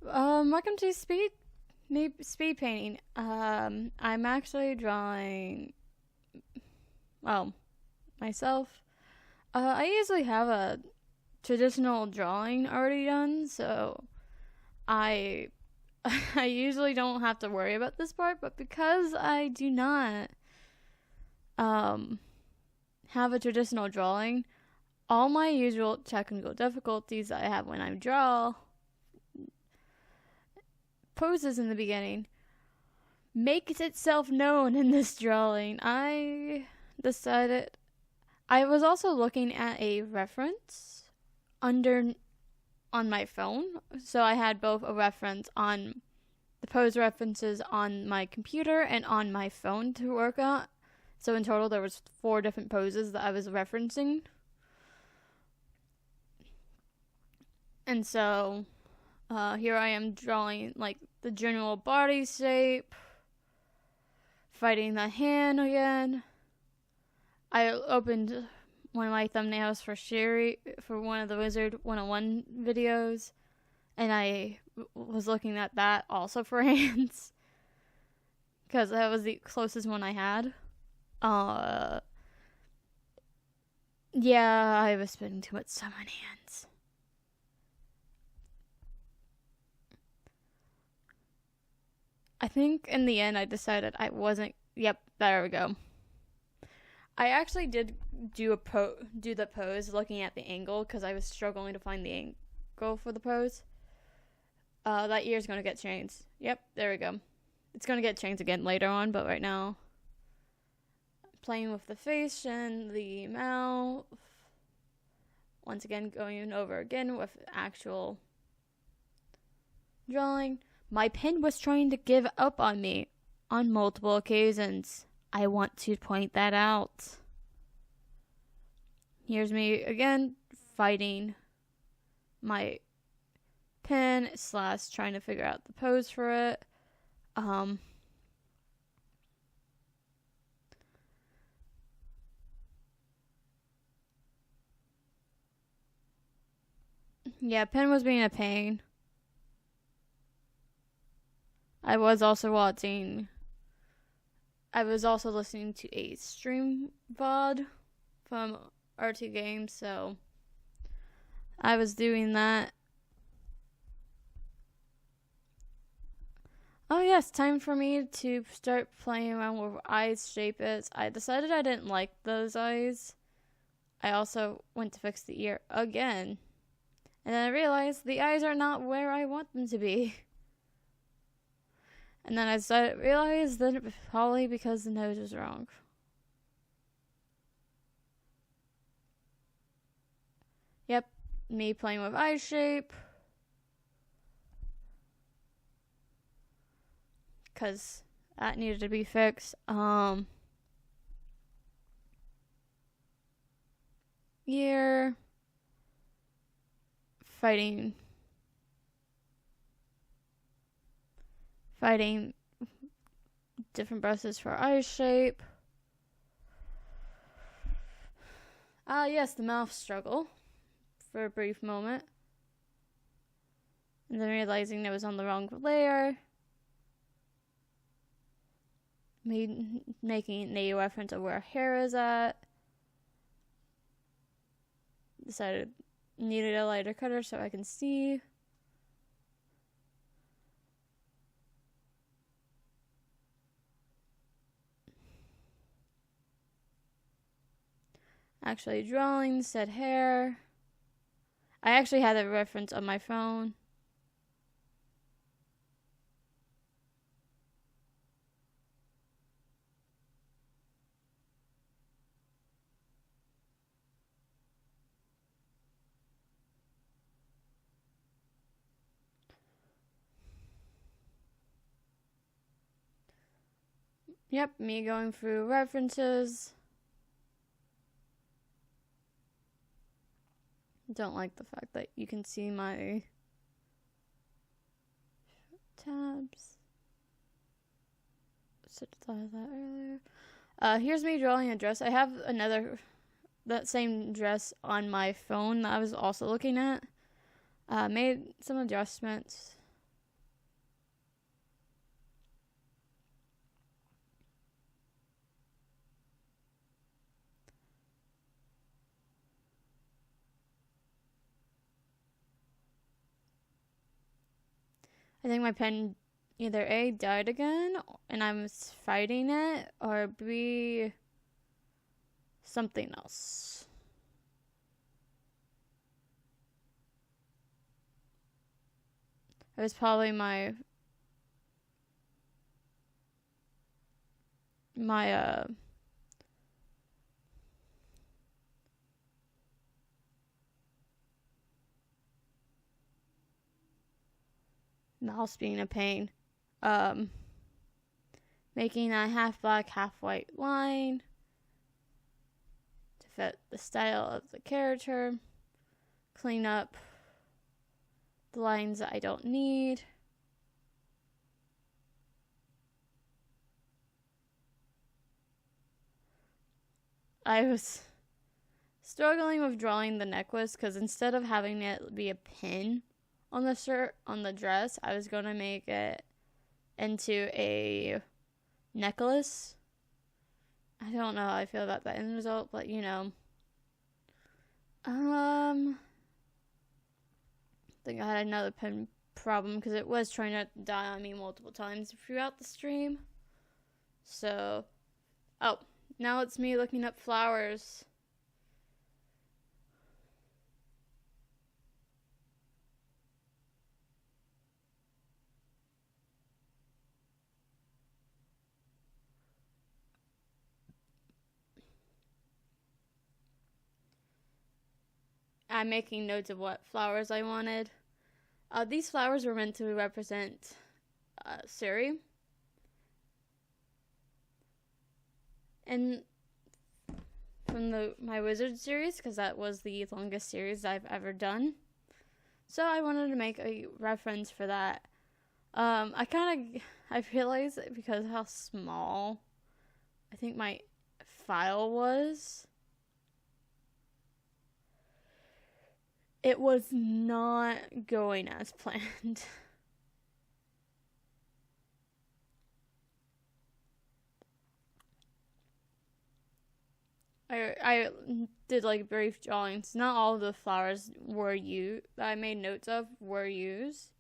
Welcome to Speed Painting. I'm actually drawing, well, myself. I usually have a traditional drawing already done, so I I usually don't have to worry about this part, but because I do not have a traditional drawing, all my usual technical difficulties I have when I draw poses in the beginning makes itself known in this drawing. I decided I was also looking at a reference on my phone, so I had both a reference on the pose references on my computer and on my phone to work on. So in total there was 4 different poses that I was referencing. And so here I am drawing like the general body shape, fighting the hand again. I opened one of my thumbnails for Sherry for one of the Wizard 101 videos, and I was looking at that also for hands because that was the closest one I had. Yeah, I was spending too much time on hands. I think in the end I decided I wasn't. Yep, there we go. I actually did do the pose looking at the angle because I was struggling to find the angle for the pose. That ear's gonna get changed. Yep, there we go. It's gonna get changed again later on, but right now, playing with the face and the mouth. Once again, going over again with actual drawing. My pen was trying to give up on me on multiple occasions. I want to point that out. Here's me again fighting my pen / trying to figure out the pose for it. Yeah, pen was being a pain. I was also listening to a stream VOD from R2 Games, so I was doing that. Oh yes, time for me to start playing around with eyes shapes. I decided I didn't like those eyes. I also went to fix the ear again. And then I realized the eyes are not where I want them to be. And then I realized that it was probably because the nose was wrong. Yep, me playing with eye shape. Because that needed to be fixed. Ear. Fighting different brushes for eye shape. Yes, the mouth struggle for a brief moment. And then realizing it was on the wrong layer. Me making a reference of where hair is at. Decided needed a lighter color so I can see. Actually drawing said hair. I actually had a reference on my phone. Yep, me going through references. Don't like the fact that you can see my tabs. Should have thought of that earlier. Here's me drawing a dress. I have that same dress on my phone that I was also looking at. Made some adjustments. I think my pen either A, died again, and I was fighting it, or B, something else. It was probably my mouse being a pain. Making a half black, half white line to fit the style of the character. Clean up the lines that I don't need. I was struggling with drawing the necklace because instead of having it be a pin on the shirt, on the dress, I was going to make it into a necklace. I don't know how I feel about that end result, but you know. I think I had another pen problem because it was trying to die on me multiple times throughout the stream. So, oh, now it's me looking up flowers. I'm making notes of what flowers I wanted. These flowers were meant to represent Suri. And from my Wizard series, because that was the longest series I've ever done. So I wanted to make a reference for that. I realized that because of how small I think my file was, it was not going as planned. I did like brief drawings. Not all of the flowers were used that I made notes of were used.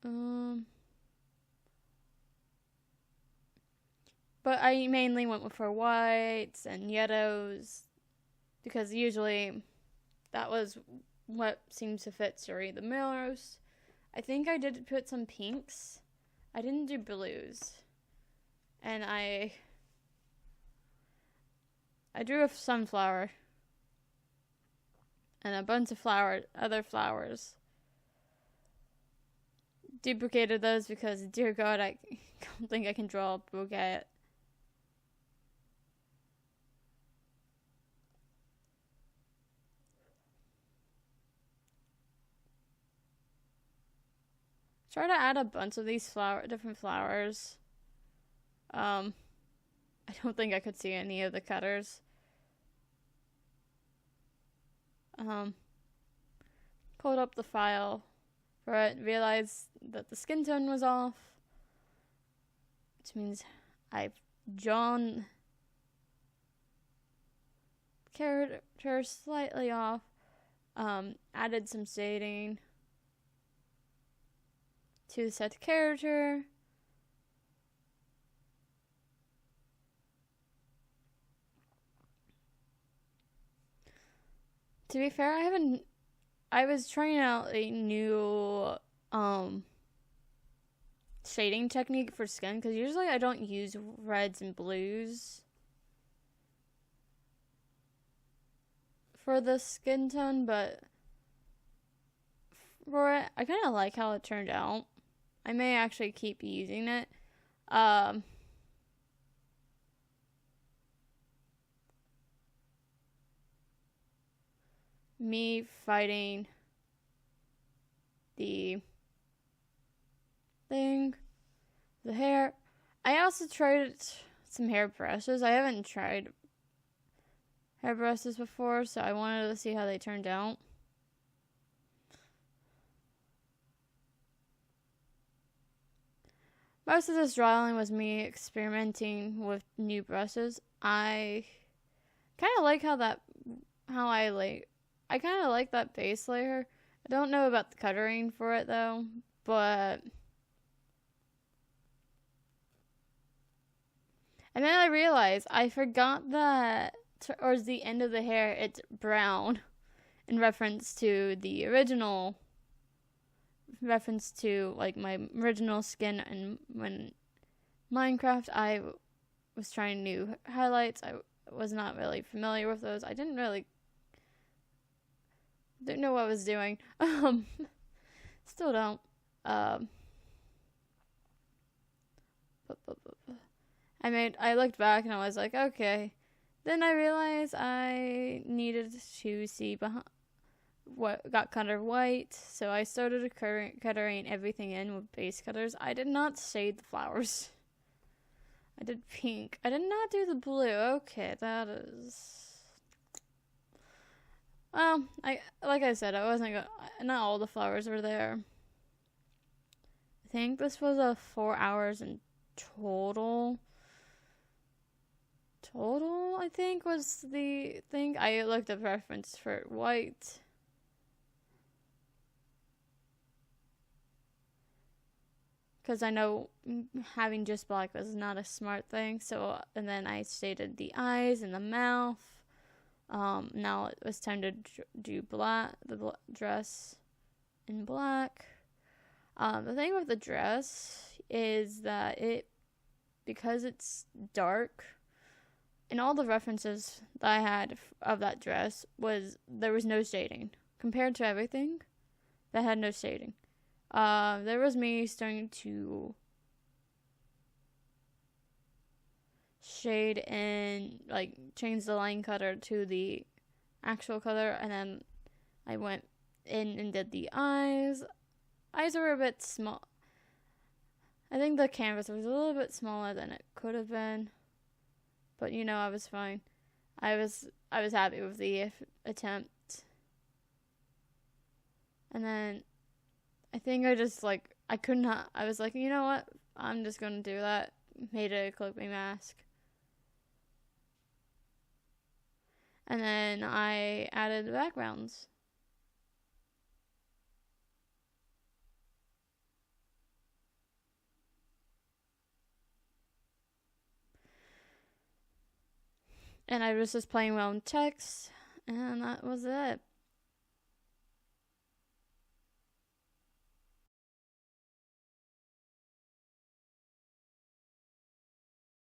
But I mainly went for whites and yellows because usually that was what seems to fit Suri the most. I think I did put some pinks. I didn't do blues. And I drew a sunflower and a bunch of other flowers. Duplicated those because, dear God, I don't think I can draw a bouquet. Try to add a bunch of these different flowers. I don't think I could see any of the cutters. Pulled up the file for it, realized that the skin tone was off, which means I've drawn character slightly off, added some shading to the set character. To be fair, I was trying out a new shading technique for skin because usually I don't use reds and blues for the skin tone, but for it, I kind of like how it turned out. I may actually keep using it. Me fighting the thing, the hair. I also tried some hair brushes. I haven't tried hair brushes before, so I wanted to see how they turned out. Most of this drawing was me experimenting with new brushes. I kind of like I kind of like that base layer. I don't know about the coloring for it though, But and then I realized I forgot that towards the end of the hair it's brown in reference to the original reference to like my original skin. And when Minecraft I was trying new highlights, I was not really familiar with those. I didn't know what I was doing. Still don't. I looked back and I was like, okay. Then I realized I needed to see behind what got colored white, so I started coloring everything in with base colors. I did not shade the flowers. I did pink. I did not do the blue. Okay, that is. Well, like I said, I wasn't. Not all the flowers were there. I think this was a 4 hours in total. I think was the thing. I looked up reference for white. Because I know having just black was not a smart thing. So, and then I shaded the eyes and the mouth. Now it was time to do the dress in black. The thing with the dress is that because it's dark, and all the references that I had of that dress there was no shading. Compared to everything, that had no shading. There was me starting to shade and like change the line color to the actual color, and then I went in and did the eyes. Eyes were a bit small. I think the canvas was a little bit smaller than it could have been, but I was fine. I was happy with the attempt. And then I think I just I was like, you know what? I'm just gonna do that. Made a clipping mask. And then I added the backgrounds. And I was just playing around with text, and that was it.